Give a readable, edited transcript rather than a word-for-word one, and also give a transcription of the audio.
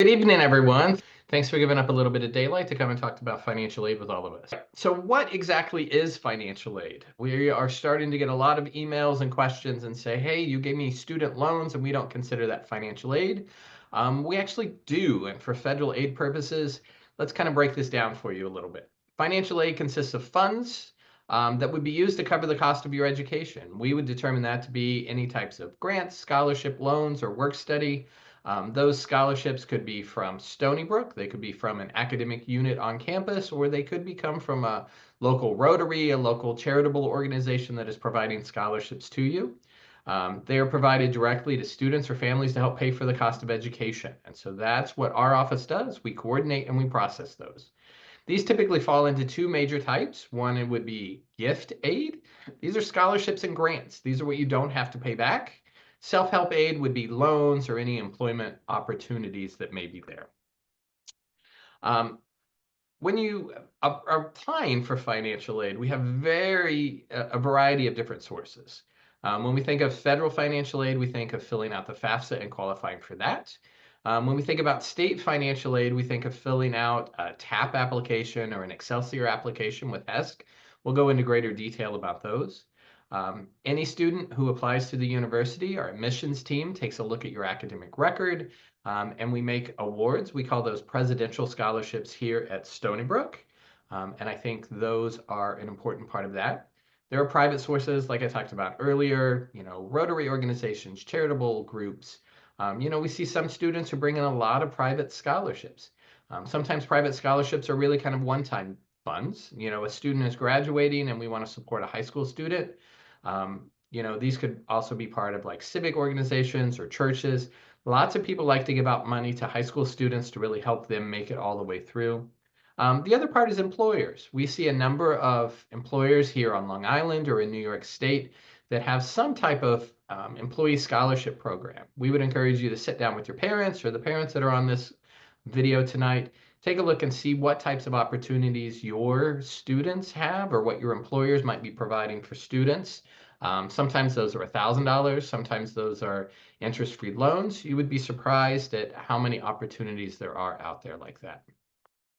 Good evening, everyone. Thanks for giving up a little bit of daylight to come and talk about financial aid with all of us. So what exactly is financial aid? We are starting to get a lot of emails and questions and say, hey, you gave me student loans and we don't consider that financial aid. We actually do, and for federal aid purposes, let's kind of break this down for you a little bit. Financial aid consists of funds that would be used to cover the cost of your education. We would determine that to be any types of grants, scholarship, loans, or work study. Those scholarships could be from Stony Brook, they could be from an academic unit on campus, or they could come from a local Rotary, a local charitable organization that is providing scholarships to you. They are provided directly to students or families to help pay for the cost of education. And so that's what our office does. We coordinate and we process those. These typically fall into two major types. One, it would be gift aid. These are scholarships and grants. These are what you don't have to pay back. Self-help aid would be loans or any employment opportunities that may be there. When you are applying for financial aid, we have a variety of different sources. When we think of federal financial aid, we think of filling out the FAFSA and qualifying for that. When we think about state financial aid, we think of filling out a TAP application or an Excelsior application with HESC. We'll go into greater detail about those. Any student who applies to the university, our admissions team takes a look at your academic record, and we make awards. We call those presidential scholarships here at Stony Brook, and I think those are an important part of that. There are private sources, like I talked about earlier, Rotary organizations, charitable groups. We see some students who bring in a lot of private scholarships. Sometimes private scholarships are really kind of one-time funds. A student is graduating and we want to support a high school student. These could also be part of like civic organizations or churches. Lots of people like to give out money to high school students to really help them make it all the way through. The other part is employers. We see a number of employers here on Long Island or in New York State that have some type of employee scholarship program. We would encourage you to sit down with your parents or the parents that are on this video tonight. Take a look and see what types of opportunities your students have or what your employers might be providing for students. Sometimes those are $1,000. Sometimes those are interest-free loans. You would be surprised at how many opportunities there are out there like that.